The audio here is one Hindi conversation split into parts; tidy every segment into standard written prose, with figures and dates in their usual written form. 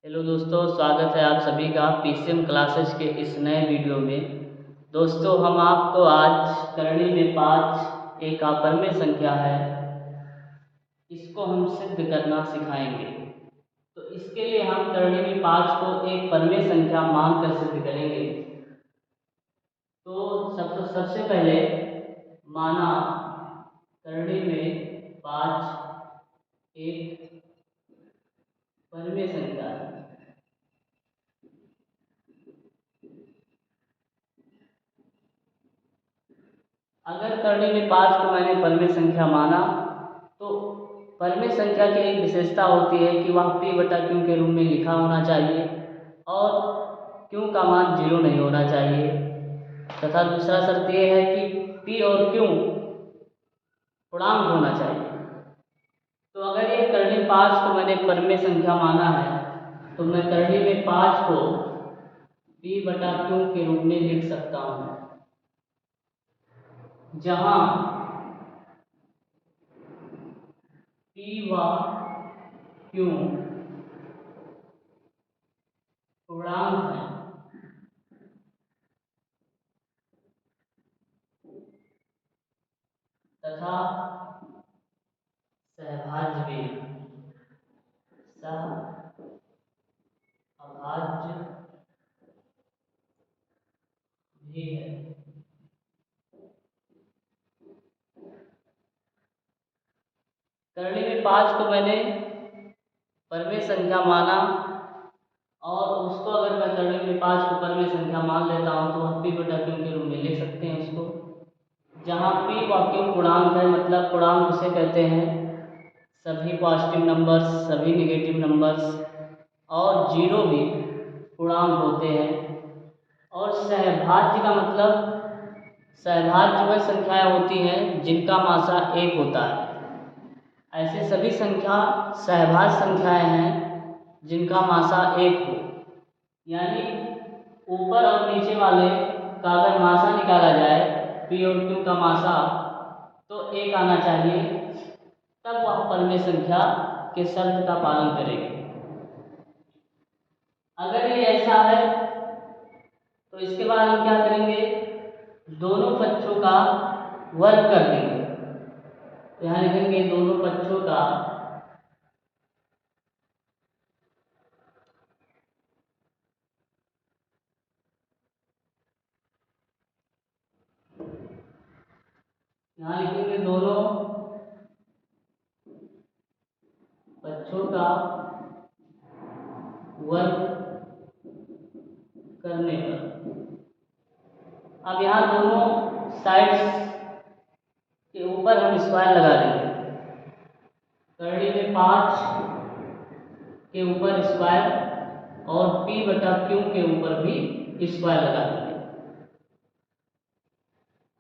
हेलो दोस्तों, स्वागत है आप सभी का पीसीएम क्लासेस के इस नए वीडियो में। दोस्तों, हम आपको आज करणी में 5 एक अपरमेय संख्या है, इसको हम सिद्ध करना सिखाएंगे। तो इसके लिए हम करणी में 5 को एक परमेय संख्या मानकर सिद्ध करेंगे। तो सबसे पहले माना करणी में 5 एक परमेय संख्या है। अगर करणी में 5 को मैंने परमेय संख्या माना तो परमेय संख्या की एक विशेषता होती है कि वह p बटा q के रूप में लिखा होना चाहिए और q का मान 0 नहीं होना चाहिए, तथा दूसरा शर्त यह है कि p और q पूर्णांक होना चाहिए। तो अगर ये करणी 5 को मैंने परमेय संख्या माना है तो मैं करणी में 5 को p बटा q के रूप में लिख सकता हूँ, जहाँ p व q पूर्णांक है तथा सहभाज्य भी है। करणी में 5 को मैंने परमेय संख्या माना और उसको अगर मैं करणी में 5 को परमेय संख्या मान लेता हूँ तो हम p बटा q के रूप में लिख सकते हैं उसको, जहाँ p व q पूर्णांक है। मतलब पूर्णांक उसे कहते हैं सभी पॉजिटिव नंबर्स, सभी नेगेटिव नंबर्स और जीरो भी पूर्णांक होते हैं। और सहभाज्य का मतलब सहभाज्य वह संख्याएं होती हैं जिनका मासा 1 होता है। ऐसे सभी संख्या सहभाज्य संख्याएं हैं जिनका मासा 1 हो, यानी ऊपर और नीचे वाले का अगर मासा निकाला जाए p और q का मासा तो 1 आना चाहिए, तब वह परमेय संख्या के शर्त का पालन करेगी। अगर ये ऐसा है तो इसके बाद हम क्या करेंगे, दोनों पक्षों का वर्ग कर देंगे। तो यहाँ लिखेंगे दोनों पक्षों का यहाँ लिखेंगे दोनों पक्षों का वर्ग करने पर। अब यहाँ दोनों साइड्स के ऊपर हम स्क्वायर लगा देंगे। करणी में 5 के ऊपर स्क्वायर और p बटा q के ऊपर भी स्क्वायर लगा देंगे।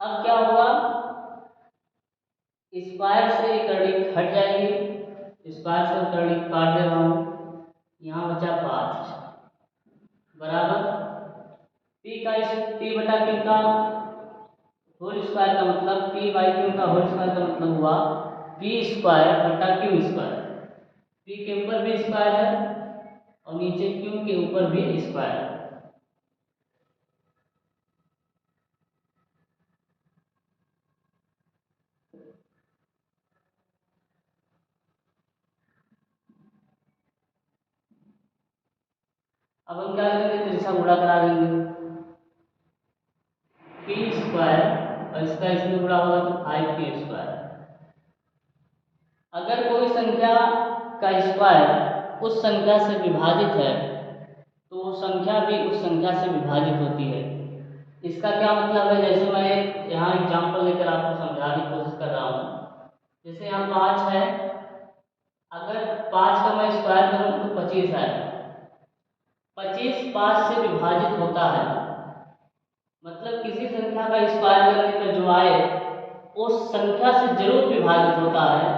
अब क्या होगा, स्क्वायर से करणी हट जाएगी, स्क्वायर से करणी काट दे रहा हूँ, यहाँ बचा 5 बराबर p बटा q का होल स्क्वायर का मतलब p बाई q का होल स्क्वायर का मतलब हुआ p स्क्वायर बटा q स्क्वायर। p के ऊपर भी स्क्वायर है और नीचे q के ऊपर भी स्क्वायर है। अब हम क्या करेंगे, तिरछा गुणा करा देंगे। p स्क्वायर और इसका इसमें गुणा होगा तो 5p स्क्वायर। अगर कोई संख्या का स्क्वायर उस संख्या से विभाजित है तो वो संख्या भी उस संख्या से विभाजित होती है। इसका क्या मतलब है, जैसे मैं यहाँ एग्जांपल लेकर आपको समझाने की कोशिश कर रहा हूँ। जैसे यहाँ 5 है, अगर 5 का मैं स्क्वायर करूँ तो 25 आएगा। 25 5 से विभाजित होता है, मतलब किसी संख्या का स्क्वायर करने पर जो आए उस संख्या से जरूर विभाजित होता है।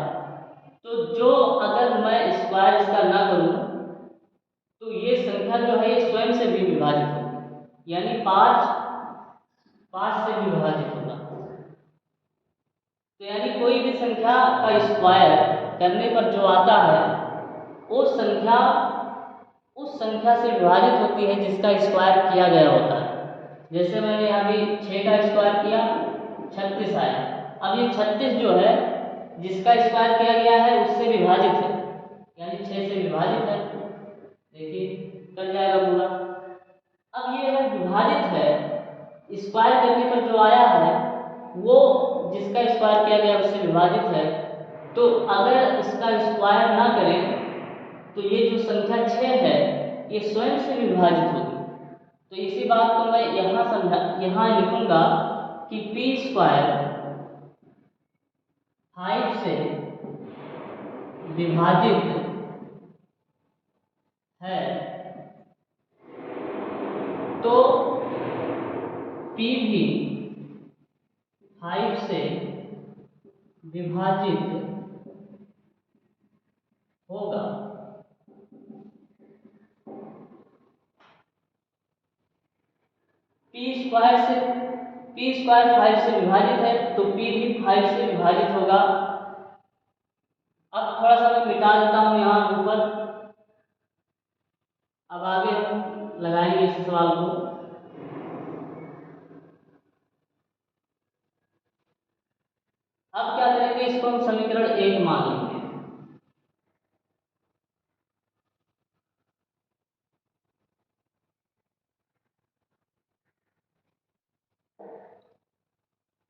तो जो अगर मैं स्क्वायर इसका ना करूं तो ये संख्या जो है ये स्वयं से भी विभाजित होगी, यानी 5 से भी विभाजित होगा। तो यानी कोई भी संख्या का स्क्वायर करने पर जो आता है वो संख्या उस संख्या से विभाजित होती है जिसका स्क्वायर किया गया होता है। जैसे मैंने अभी 6 का स्क्वायर किया 36 आया। अब ये 36 जो है जिसका स्क्वायर किया गया है उससे विभाजित है, यानी 6 से विभाजित है। देखिए कट जाएगा पूरा। अब ये अगर विभाजित है, स्क्वायर करने पर जो आया है वो जिसका स्क्वायर किया गया उससे विभाजित है, तो अगर इसका स्क्वायर ना करें तो ये जो संख्या 6 है ये स्वयं से विभाजित होगी। तो इसी बात को मैं यहाँ लिखूंगा कि पी स्क्वायर 5 से विभाजित है, तो पी भी 5 से विभाजित होगा। पी स्क्वायर 5 से विभाजित है तो पी भी 5 से विभाजित होगा। अब थोड़ा सा मैं मिटा देता हूँ यहाँ ऊपर। अब आगे हम लगाएंगे इस सवाल को। अब क्या करेंगे, इसको हम समीकरण 1 मान लेंगे।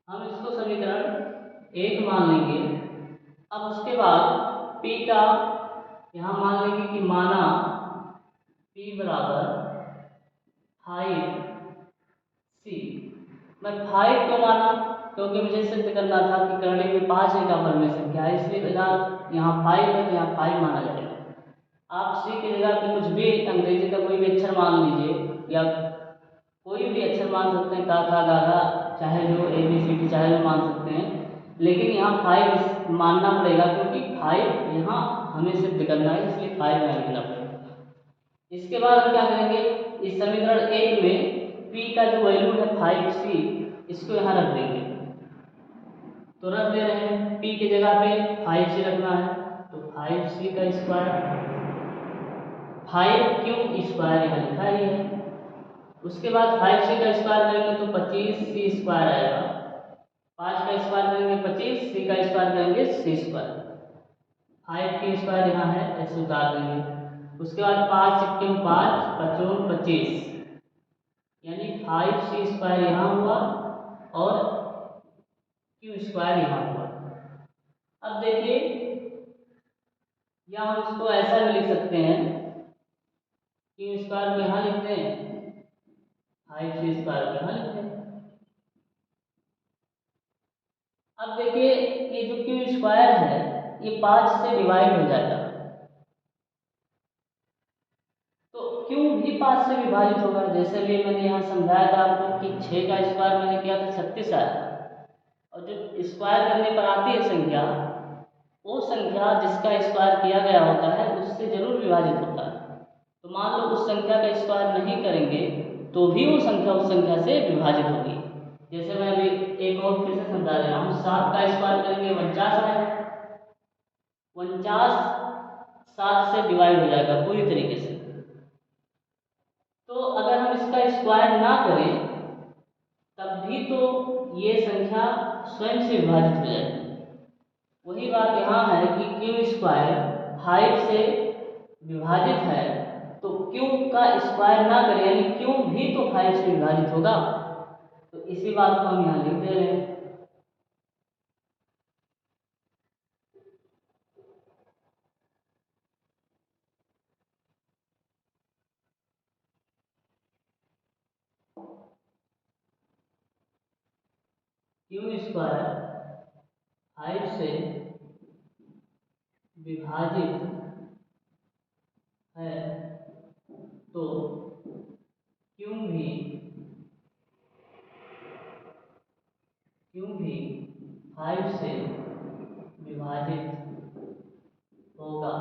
हम इसको समीकरण 1 मान लेंगे। अब उसके बाद P का यहाँ मान लेंगे कि माना P बराबर 5C। मैं 5 क्यों माना, क्योंकि मुझे सिद्ध करना था कि करंडी में 5 एक परमेय संख्या है, इसलिए यहाँ 5 है तो यहाँ 5 माना जाएगा। आप C की जगह पे कुछ भी अंग्रेजी का कोई भी अक्षर मान लीजिए, या कोई भी अक्षर मान सकते हैं, का खा गा घा, चाहे जो ABCD चाहे जो मान सकते हैं, लेकिन यहाँ 5 मानना पड़ेगा क्योंकि 5 यहाँ हमें सिद्ध करना है, इसलिए 5 यहाँ लिखना पड़ेगा। इसके बाद हम क्या करेंगे, इस समीकरण 1 में P का जो वैल्यू है 5C, इसको यहाँ रख देंगे। तो रख दे रहे हैं, P की जगह पे 5C रखना है, तो 5C का स्क्वायर, 5 क्यूब स्क्वायर यहाँ लिखा ही है। उसके बाद 5C का स्क्वायर करेंगे तो 25C स्क्वायर आएगा। 5 का स्क्वायर करेंगे 25, C का स्क्वायर करेंगे C स्क्वायर। 5 की स्क्वायर यहाँ है, ऐसे उतार देंगे। उसके बाद 5 सिक्के 5, 5 25, यानी 5C स्क्वायर यहाँ हुआ और Q स्क्वायर यहाँ हुआ। अब देखिए, या हम इसको ऐसा भी लिख सकते हैं, Q स्क्वायर को यहाँ लिखते हैं, 5C स्क्वायर को यहाँ लिखते हैं। अब देखिए, ये जो Q स्क्वायर है ये 5 से डिवाइड हो जाएगा, तो Q भी 5 से विभाजित होगा। जैसे भी मैंने यहाँ समझाया था आपको कि 6 का स्क्वायर मैंने किया था 36 आया, और जो स्क्वायर करने पर आती है संख्या, वो संख्या जिसका स्क्वायर किया गया होता है उससे जरूर विभाजित होता है। तो मान लो उस संख्या का स्क्वायर नहीं करेंगे तो भी वो संख्या उस संख्या से विभाजित होगी। जैसे मैं अभी एक और फिर से समझा दे रहा हूँ, 7 का स्क्वायर करेंगे 49 आएगा, 49 7 से डिवाइड हो जाएगा पूरी तरीके से। तो अगर हम इसका स्क्वायर ना करें तब भी तो ये संख्या स्वयं से विभाजित हो जाएगी। वही बात यहाँ है कि Q स्क्वायर 5 से विभाजित है, तो Q का स्क्वायर ना करें यानी Q भी तो 5 से विभाजित होगा। तो इसी बात को हम यहाँ लिख दे रहे हैं। Q स्क्वायर 5 से विभाजित है, तो Q भी 5 से विभाजित होगा।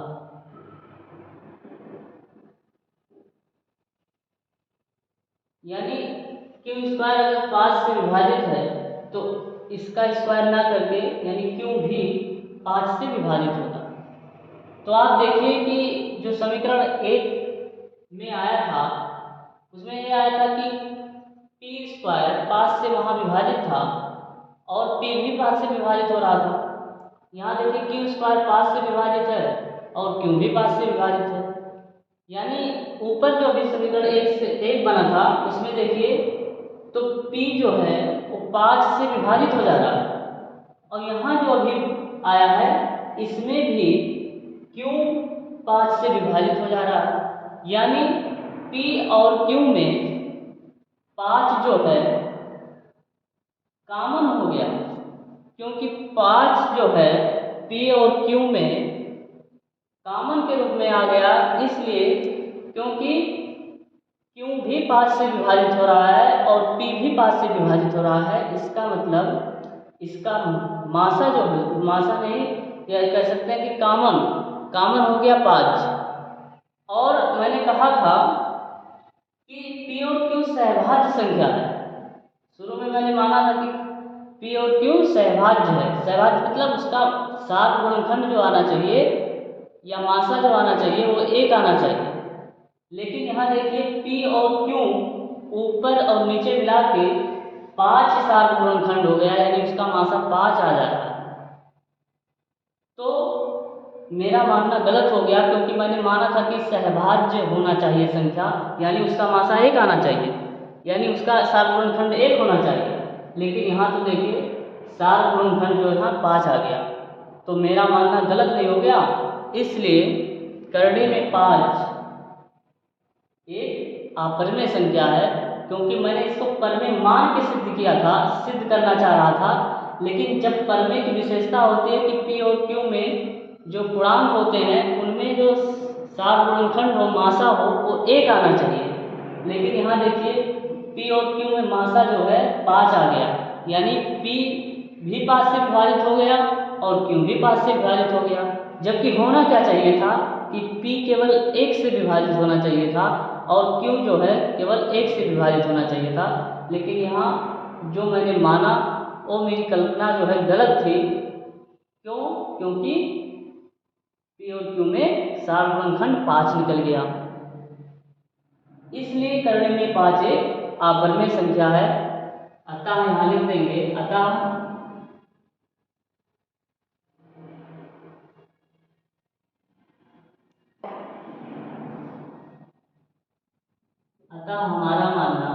यानी Q स्क्वायर अगर 5 से विभाजित है तो इसका स्क्वायर ना करके यानी Q भी 5 से विभाजित होगा। तो आप देखिए कि जो समीकरण 1 में आया था, उसमें ये आया था कि पी स्क्वायर 5 से वहाँ विभाजित था और पी भी 5 से विभाजित हो रहा था। यहाँ देखिए क्यू स्क्वायर 5 से विभाजित है और क्यू भी 5 से विभाजित है, यानी ऊपर जो अभी समीकरण 1 से 1 बना था उसमें देखिए तो P जो है वो 5 से विभाजित हो जा रहा है और यहाँ जो अभी आया है इसमें भी Q 5 से विभाजित हो जा रहा है, यानी P और Q में 5 जो है कॉमन हो गया, क्योंकि 5 जो है P और Q में कॉमन के रूप में आ गया, इसलिए क्योंकि Q भी 5 से विभाजित हो रहा है और P भी 5 से विभाजित हो रहा है। इसका मतलब इसका मासा जो है, मासा नहीं या कह सकते हैं कि कॉमन हो गया 5। और मैंने कहा था कि P और Q सहभाज्य संख्या है। शुरू में मैंने माना था कि P और Q सहभाज्य है। सहभाज्य मतलब उसका सात गुणनखंड जो आना चाहिए या मासा जो आना चाहिए वो 1 आना चाहिए, लेकिन यहाँ देखिए P और Q ऊपर और नीचे मिला के 5 सात गुणनखंड हो गया, यानी उसका मासा 5 आ जा रहा है। तो मेरा मानना गलत हो गया, क्योंकि मैंने माना था कि सहभाज्य होना चाहिए संख्या, यानी उसका मासा 1 आना चाहिए, यानी उसका सात गुणनखंड 1 होना चाहिए, लेकिन यहाँ तो देखिए सात गुणनखंड जो है 5 आ गया, तो मेरा मानना गलत नहीं हो गया। इसलिए करड़ी में 5 एक अपरिमेय संख्या है, क्योंकि मैंने इसको परमेय मान के सिद्ध किया था, सिद्ध करना चाह रहा था, लेकिन जब परमेय की विशेषता होती है कि P और Q में जो पूर्णांक होते हैं उनमें जो सात गुणनखंड हो, मासा हो, वो 1 आना चाहिए, लेकिन यहाँ देखिए P और Q में मासा जो है 5 आ गया, यानी P भी 5 से विभाजित हो गया और Q भी 5 से विभाजित हो गया, जबकि होना क्या चाहिए था कि P केवल 1 से विभाजित होना चाहिए था और Q जो है केवल 1 से विभाजित होना चाहिए था, लेकिन यहाँ जो मैंने माना वो मेरी कल्पना जो है गलत थी। क्यों? क्योंकि P और Q में सात गुणनखंड 5 निकल गया, इसलिए करड़े में 5 एक अपरिमेय संख्या है। अतः यहाँ लिख देंगे अतः हमारा मानना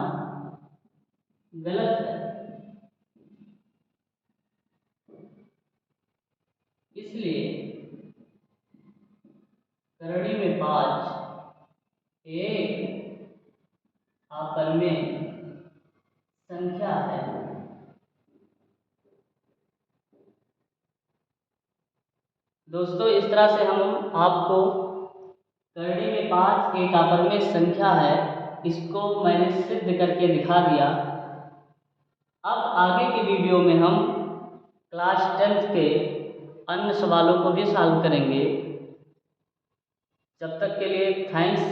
गलत है। इसलिए करड़ी में 5 एक अपरिमेय संख्या है। दोस्तों, इस तरह से हम आपको करड़ी में 5 एक अपरिमेय संख्या है, इसको मैंने सिद्ध करके दिखा दिया। अब आगे की वीडियो में हम क्लास 10th के अन्य सवालों को भी सॉल्व करेंगे। जब तक के लिए थैंक्स।